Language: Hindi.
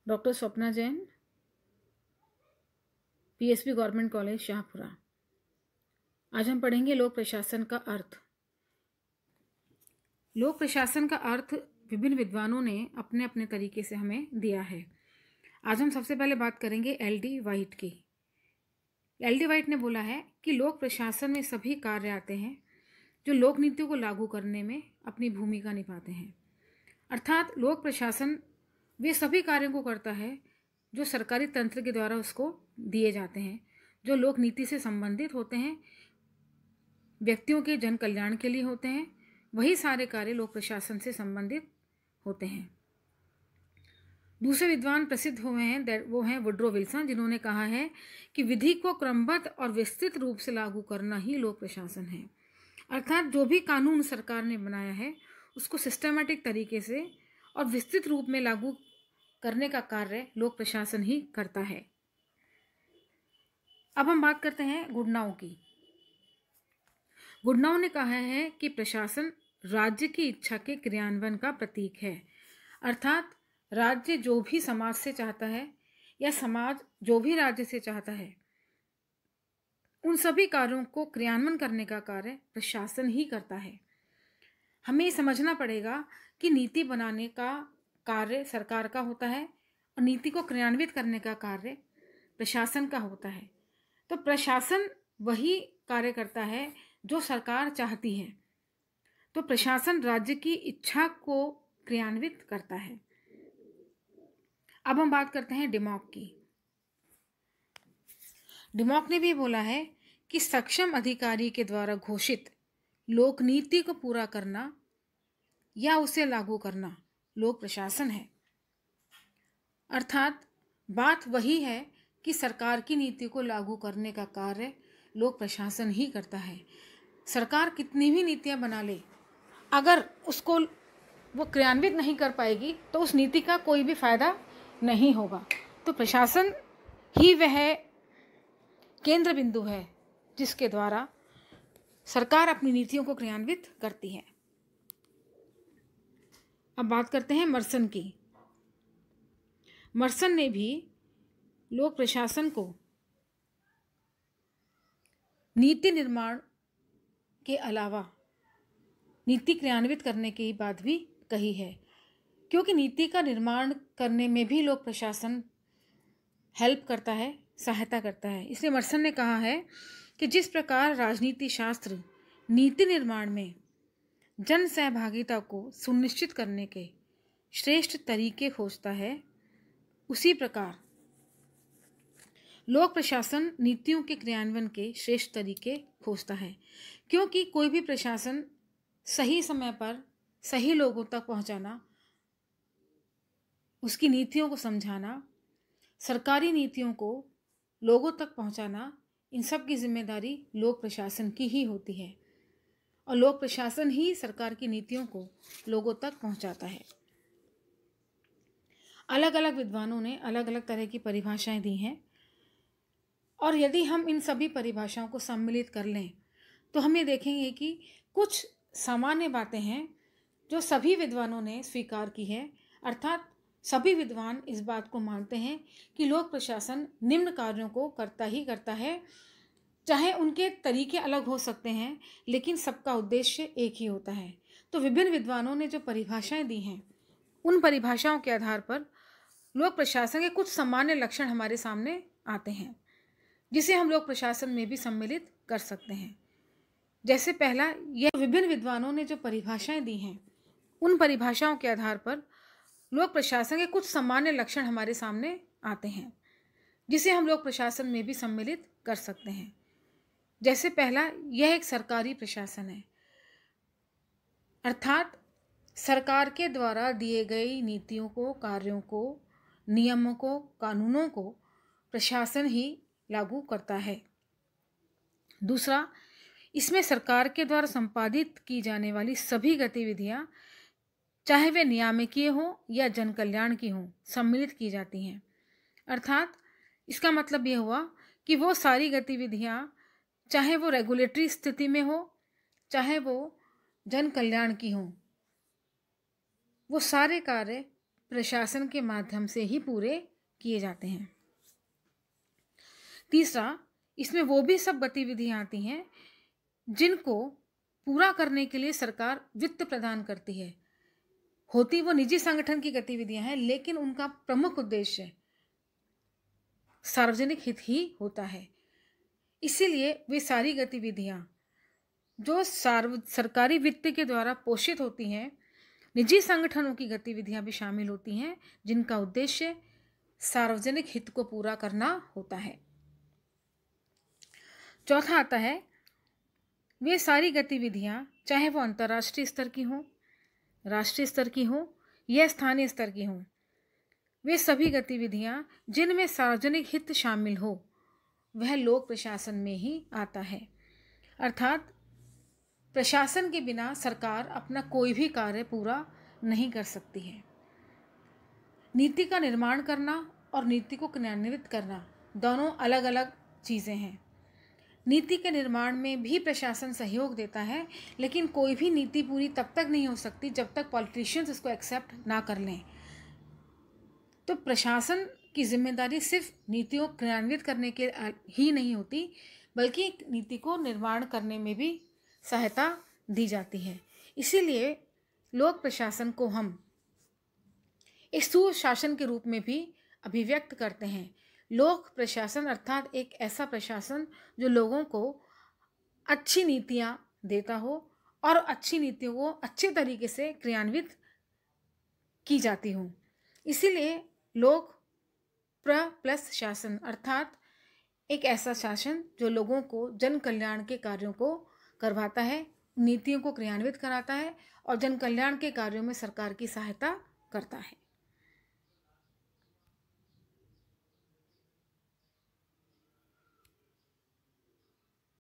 Doctor Swapna Jain, PSP government college Shahpura. आज हम पढ़ेंगे लोक प्रशासन का अर्थ। लोक प्रशासन का अर्थ विभिन्न विद्वानों ने अपने अपने तरीके से हमें दिया है। आज हम सबसे पहले बात करेंगे एल.डी. वाइट की। एल.डी. वाइट ने बोला है कि लोक प्रशासन में सभी कार्य आते हैं जो लोक नीतियों को लागू करने में अपनी भूमिका निभाते हैं। अर्थात लोक प्रशासन वे सभी कार्यों को करता है जो सरकारी तंत्र के द्वारा उसको दिए जाते हैं, जो लोक नीति से संबंधित होते हैं, व्यक्तियों के जन कल्याण के लिए होते हैं। वही सारे कार्य लोक प्रशासन से संबंधित होते हैं। दूसरे विद्वान प्रसिद्ध हुए हैं, वो हैं वुड्रो विल्सन, जिन्होंने कहा है कि विधि को क्रमबद्ध और विस्तृत रूप से लागू करना ही लोक प्रशासन है। अर्थात जो भी कानून सरकार ने बनाया है उसको सिस्टमैटिक तरीके से और विस्तृत रूप में लागू करने का कार्य लोक प्रशासन ही करता है। अब हम बात करते हैं गुडनाउ की। गुडनाउ ने कहा है कि प्रशासन राज्य की इच्छा के क्रियान्वयन का प्रतीक है। अर्थात राज्य जो भी समाज से चाहता है या समाज जो भी राज्य से चाहता है, उन सभी कार्यों को क्रियान्वयन करने का कार्य प्रशासन ही करता है। हमें समझना पड़ेगा कि नीति बनाने का कार्य सरकार का होता है और नीति को क्रियान्वित करने का कार्य प्रशासन का होता है। तो प्रशासन वही कार्य करता है जो सरकार चाहती है। तो प्रशासन राज्य की इच्छा को क्रियान्वित करता है। अब हम बात करते हैं डिमॉक की। डिमॉक ने भी बोला है कि सक्षम अधिकारी के द्वारा घोषित लोक नीति को पूरा करना या उसे लागू करना लोक प्रशासन है। अर्थात बात वही है कि सरकार की नीति को लागू करने का कार्य लोक प्रशासन ही करता है। सरकार कितनी भी नीतियां बना ले, अगर उसको वो क्रियान्वित नहीं कर पाएगी तो उस नीति का कोई भी फायदा नहीं होगा। तो प्रशासन ही वह केंद्र बिंदु है जिसके द्वारा सरकार अपनी नीतियों को क्रियान्वित करती है। अब बात करते हैं मर्सन की। मर्सन ने भी लोक प्रशासन को नीति निर्माण के अलावा नीति क्रियान्वित करने की बात भी कही है, क्योंकि नीति का निर्माण करने में भी लोक प्रशासन हेल्प करता है, सहायता करता है। इसलिए मर्सन ने कहा है कि जिस प्रकार राजनीति शास्त्र नीति निर्माण में जन सहभागिता को सुनिश्चित करने के श्रेष्ठ तरीके खोजता है, उसी प्रकार लोक प्रशासन नीतियों के क्रियान्वयन के श्रेष्ठ तरीके खोजता है। क्योंकि कोई भी प्रशासन सही समय पर सही लोगों तक पहुंचाना, उसकी नीतियों को समझाना, सरकारी नीतियों को लोगों तक पहुंचाना, इन सब की जिम्मेदारी लोक प्रशासन की ही होती है और लोक प्रशासन ही सरकार की नीतियों को लोगों तक पहुंचाता है। अलग अलग विद्वानों ने अलग अलग तरह की परिभाषाएं दी हैं और यदि हम इन सभी परिभाषाओं को सम्मिलित कर लें तो हम ये देखेंगे कि कुछ सामान्य बातें हैं जो सभी विद्वानों ने स्वीकार की है। अर्थात सभी विद्वान इस बात को मानते हैं कि लोक प्रशासन निम्न कार्यों को करता ही करता है। चाहे उनके तरीके अलग हो सकते हैं, लेकिन सबका उद्देश्य एक ही होता है। तो विभिन्न विद्वानों ने जो परिभाषाएं दी हैं, उन परिभाषाओं के आधार पर लोक प्रशासन के कुछ सामान्य लक्षण हमारे सामने आते हैं, जिसे हम लोक प्रशासन में भी सम्मिलित कर सकते हैं। जैसे पहला, यह विभिन्न विद्वानों ने जो परिभाषाएं दी हैं, उन परिभाषाओं के आधार पर लोक प्रशासन के कुछ सामान्य लक्षण हमारे सामने आते हैं, जिसे हम लोक प्रशासन में भी सम्मिलित कर सकते हैं। जैसे पहला, यह एक सरकारी प्रशासन है। अर्थात सरकार के द्वारा दिए गई नीतियों को, कार्यों को, नियमों को, कानूनों को प्रशासन ही लागू करता है। दूसरा, इसमें सरकार के द्वारा संपादित की जाने वाली सभी गतिविधियां, चाहे वे नियामकीय हो या जन कल्याण की हो, सम्मिलित की जाती हैं। अर्थात इसका मतलब यह हुआ कि वो सारी गतिविधियां, चाहे वो रेगुलेटरी स्थिति में हो, चाहे वो जन कल्याण की हो, वो सारे कार्य प्रशासन के माध्यम से ही पूरे किए जाते हैं। तीसरा, इसमें वो भी सब गतिविधियां आती हैं जिनको पूरा करने के लिए सरकार वित्त प्रदान करती है। होती वो निजी संगठन की गतिविधियां हैं, लेकिन उनका प्रमुख उद्देश्य सार्वजनिक हित ही होता है। इसीलिए वे सारी गतिविधियां जो सरकारी वित्त के द्वारा पोषित होती हैं, निजी संगठनों की गतिविधियां भी शामिल होती हैं जिनका उद्देश्य सार्वजनिक हित को पूरा करना होता है। चौथा आता है, वे सारी गतिविधियां चाहे वो अंतर्राष्ट्रीय स्तर की हों, राष्ट्रीय स्तर की हों या स्थानीय स्तर की हों, वे सभी गतिविधियां जिनमें सार्वजनिक हित शामिल हो वह लोक प्रशासन में ही आता है। अर्थात प्रशासन के बिना सरकार अपना कोई भी कार्य पूरा नहीं कर सकती है। नीति का निर्माण करना और नीति को क्रियान्वित करना दोनों अलग अलग चीज़ें हैं। नीति के निर्माण में भी प्रशासन सहयोग देता है, लेकिन कोई भी नीति पूरी तब तक नहीं हो सकती जब तक पॉलिटिशियंस इसको एक्सेप्ट ना कर लें। तो प्रशासन की जिम्मेदारी सिर्फ नीतियों को क्रियान्वित करने के ही नहीं होती, बल्कि नीति को निर्माण करने में भी सहायता दी जाती है। इसीलिए लोक प्रशासन को हम एक सुशासन के रूप में भी अभिव्यक्त करते हैं। लोक प्रशासन अर्थात एक ऐसा प्रशासन जो लोगों को अच्छी नीतियाँ देता हो और अच्छी नीतियों को अच्छे तरीके से क्रियान्वित की जाती हो। इसीलिए लोक प्लस शासन अर्थात एक ऐसा शासन जो लोगों को जन कल्याण के कार्यों को करवाता है, नीतियों को क्रियान्वित कराता है और जन कल्याण के कार्यों में सरकार की सहायता करता है।